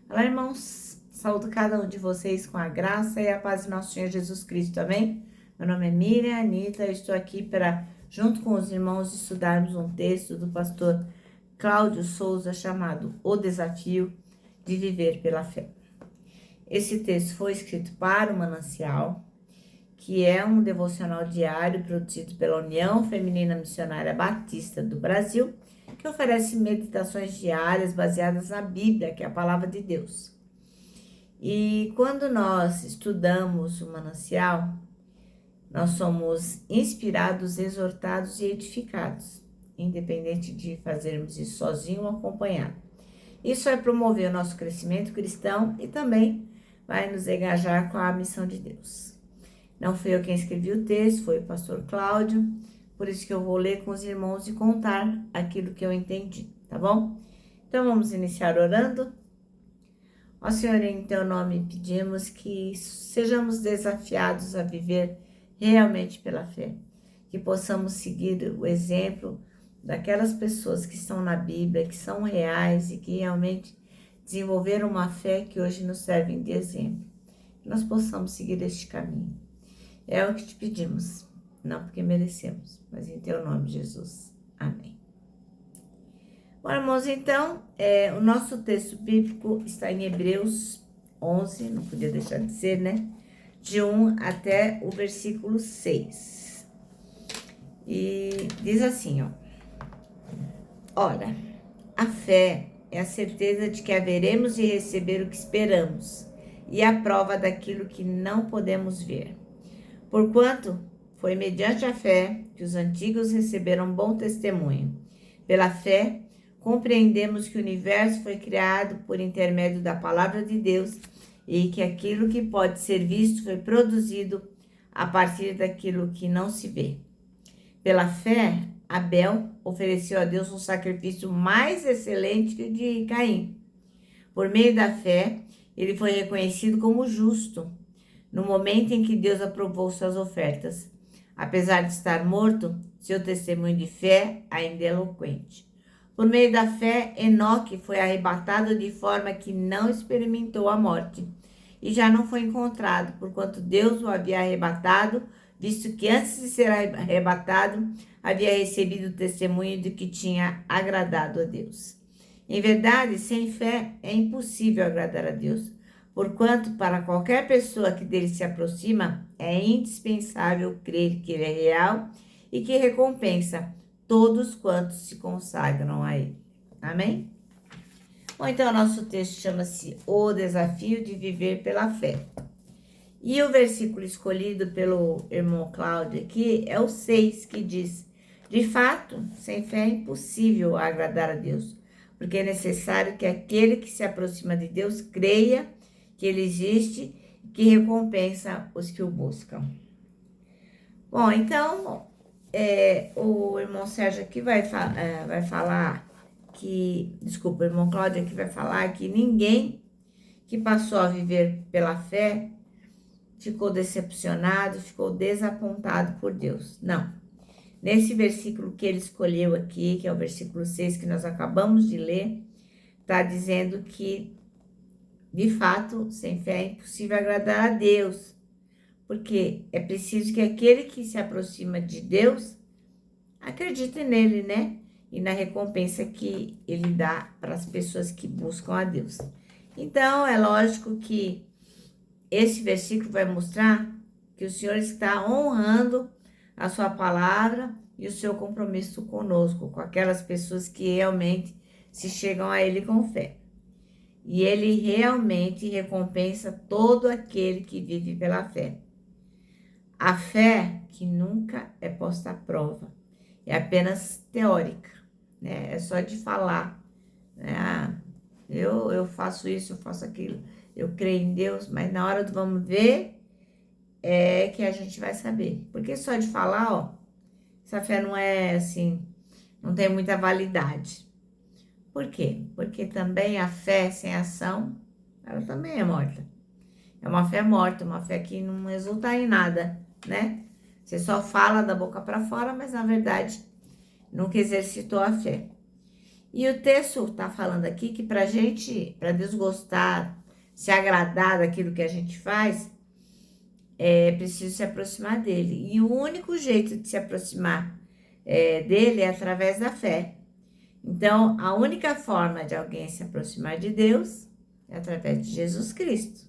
Olá, irmãos, saúdo cada um de vocês com a graça e a paz de nosso Senhor Jesus Cristo, amém? Meu nome é Miriam Anitta, eu estou aqui para, junto com os irmãos, estudarmos um texto do pastor Cláudio Souza chamado O Desafio de Viver pela Fé. Esse texto foi escrito para o Manancial, que é um devocional diário produzido pela União Feminina Missionária Batista do Brasil, que oferece meditações diárias baseadas na Bíblia, que é a palavra de Deus. E quando nós estudamos o Manancial, nós somos inspirados, exortados e edificados, independente de fazermos isso sozinho ou acompanhado. Isso vai promover o nosso crescimento cristão e também vai nos engajar com a missão de Deus. Não fui eu quem escrevi o texto, foi o pastor Cláudio, por isso que eu vou ler com os irmãos e contar aquilo que eu entendi, tá bom? Então vamos iniciar orando. Ó Senhor, em teu nome pedimos que sejamos desafiados a viver realmente pela fé, que possamos seguir o exemplo daquelas pessoas que estão na Bíblia, que são reais e que realmente desenvolveram uma fé que hoje nos serve de exemplo. Que nós possamos seguir este caminho. É o que te pedimos, não porque merecemos, mas em teu nome, Jesus. Amém. Bom, irmãos, então, o nosso texto bíblico está em Hebreus 11, não podia deixar de ser, né? De 1 até o versículo 6. E diz assim, ó. Ora, a fé é a certeza de que haveremos de receber o que esperamos e a prova daquilo que não podemos ver. Porquanto foi mediante a fé que os antigos receberam bom testemunho. Pela fé, compreendemos que o universo foi criado por intermédio da palavra de Deus e que aquilo que pode ser visto foi produzido a partir daquilo que não se vê. Pela fé, Abel ofereceu a Deus um sacrifício mais excelente que o de Caim. Por meio da fé, ele foi reconhecido como justo no momento em que Deus aprovou suas ofertas. Apesar de estar morto, seu testemunho de fé ainda é eloquente. Por meio da fé, Enoque foi arrebatado de forma que não experimentou a morte, e já não foi encontrado, porquanto Deus o havia arrebatado, visto que antes de ser arrebatado, havia recebido o testemunho de que tinha agradado a Deus. Em verdade, sem fé é impossível agradar a Deus, porquanto para qualquer pessoa que dele se aproxima, é indispensável crer que ele é real e que recompensa todos quantos se consagram a ele. Amém? Bom, então, o nosso texto chama-se O Desafio de Viver pela Fé. E o versículo escolhido pelo irmão Cláudio aqui é o 6, que diz: de fato, sem fé é impossível agradar a Deus, porque é necessário que aquele que se aproxima de Deus creia que ele existe e que recompensa os que o buscam. Bom, então, o irmão Sérgio aqui vai falar que, desculpa, o irmão Cláudio aqui vai falar que ninguém que passou a viver pela fé ficou decepcionado, ficou desapontado por Deus. Não. Nesse versículo que ele escolheu aqui, que é o versículo 6 que nós acabamos de ler, está dizendo que, de fato, sem fé é impossível agradar a Deus, porque é preciso que aquele que se aproxima de Deus acredite nele, né? E na recompensa que ele dá para as pessoas que buscam a Deus. Então, é lógico que esse versículo vai mostrar que o Senhor está honrando a sua palavra e o seu compromisso conosco, com aquelas pessoas que realmente se chegam a Ele com fé. E Ele realmente recompensa todo aquele que vive pela fé. A fé que nunca é posta à prova, é apenas teórica, né? É só de falar, né? Eu faço isso, eu faço aquilo, eu creio em Deus, mas na hora do vamos ver, é que a gente vai saber. Porque só de falar, ó, essa fé não é assim, não tem muita validade. Por quê? Porque também a fé sem ação, ela também é morta. É uma fé morta, uma fé que não resulta em nada, né? Você só fala da boca para fora, mas na verdade nunca exercitou a fé. E o texto está falando aqui que para Deus gostar, se agradar daquilo que a gente faz, é preciso se aproximar dele. E o único jeito de se aproximar dele é através da fé. Então, a única forma de alguém se aproximar de Deus é através de Jesus Cristo.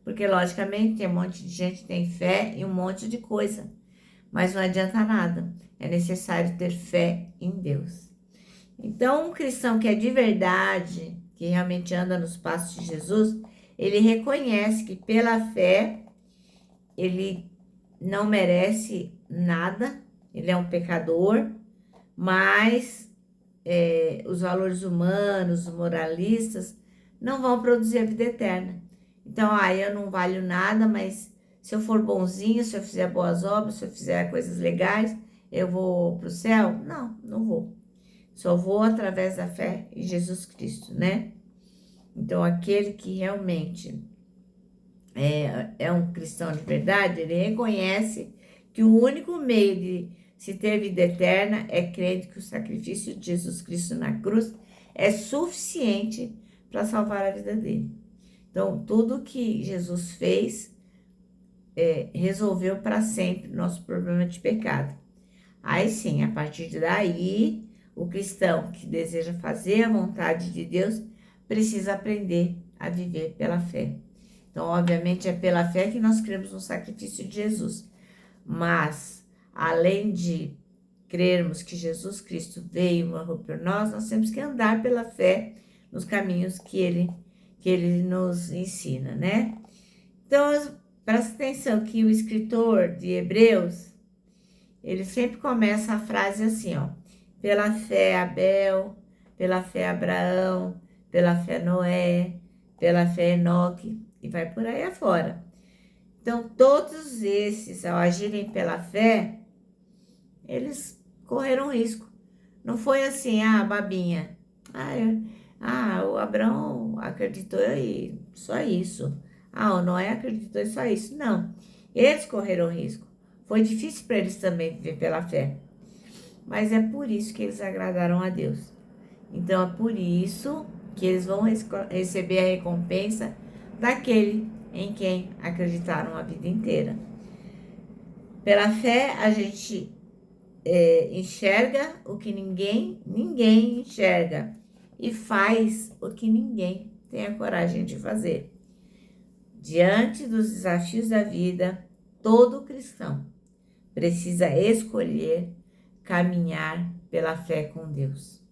Porque, logicamente, tem um monte de gente que tem fé em um monte de coisa, mas não adianta nada. É necessário ter fé em Deus. Então, um cristão que é de verdade, que realmente anda nos passos de Jesus, ele reconhece que pela fé ele não merece nada, ele é um pecador, mas os valores humanos, os moralistas, não vão produzir a vida eterna. Então, eu não valho nada, mas se eu for bonzinho, se eu fizer boas obras, se eu fizer coisas legais, eu vou para o céu? Não, não vou. Só vou através da fé em Jesus Cristo, né? Então, aquele que realmente é um cristão de verdade, ele reconhece que o único meio de se ter vida eterna é crendo que o sacrifício de Jesus Cristo na cruz é suficiente para salvar a vida dele. Então, tudo que Jesus fez resolveu para sempre o nosso problema de pecado. Aí sim, a partir daí, o cristão que deseja fazer a vontade de Deus precisa aprender a viver pela fé. Então, obviamente, é pela fé que nós cremos no sacrifício de Jesus. Mas, além de crermos que Jesus Cristo veio e morreu por nós, nós temos que andar pela fé nos caminhos que ele nos ensina, né? Então, presta atenção que o escritor de Hebreus, ele sempre começa a frase assim, ó. Pela fé Abel, pela fé Abraão, pela fé Noé, pela fé Enoque, e vai por aí afora. Então, todos esses, ao agirem pela fé, eles correram risco. Não foi assim, babinha. O Abraão acreditou e só isso. O Noé acreditou e só isso. Não, eles correram risco. Foi difícil para eles também viver pela fé. Mas é por isso que eles agradaram a Deus. Então, é por isso que eles vão receber a recompensa daquele em quem acreditaram a vida inteira. Pela fé, a gente enxerga o que ninguém enxerga e faz o que ninguém tem a coragem de fazer. Diante dos desafios da vida, todo cristão precisa escolher caminhar pela fé com Deus.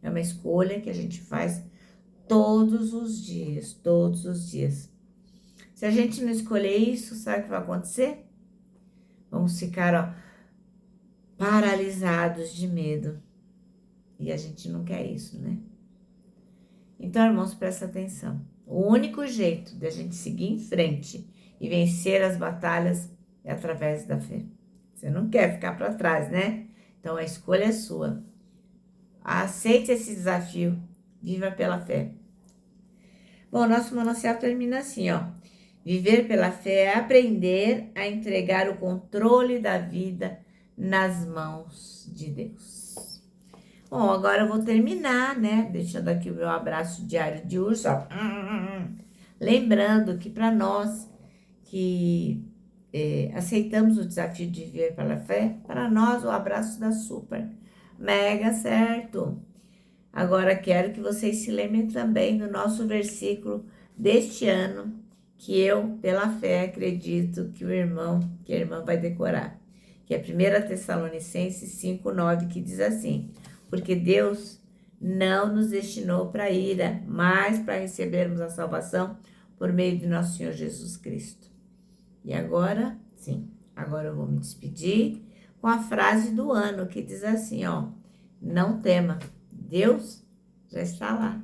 É uma escolha que a gente faz todos os dias, todos os dias. Se a gente não escolher isso, sabe o que vai acontecer? Vamos ficar, paralisados de medo. E a gente não quer isso, né? Então, irmãos, presta atenção. O único jeito de a gente seguir em frente e vencer as batalhas é através da fé. Você não quer ficar para trás, né? Então, a escolha é sua. Aceite esse desafio. Viva pela fé. Bom, nosso manancial termina assim, ó. Viver pela fé é aprender a entregar o controle da vida nas mãos de Deus. Bom, agora eu vou terminar, né? Deixando aqui o meu abraço diário de urso, ó. Lembrando que para nós que aceitamos o desafio de viver pela fé, para nós o abraço dá super, mega certo. Agora quero que vocês se lembrem também do nosso versículo deste ano, que eu, pela fé, acredito que a irmã vai decorar, que é 1 Tessalonicenses 5:9, que diz assim: porque Deus não nos destinou para a ira, mas para recebermos a salvação por meio de nosso Senhor Jesus Cristo. E agora, sim, agora eu vou me despedir com a frase do ano, que diz assim, ó: não tema, Deus já está lá.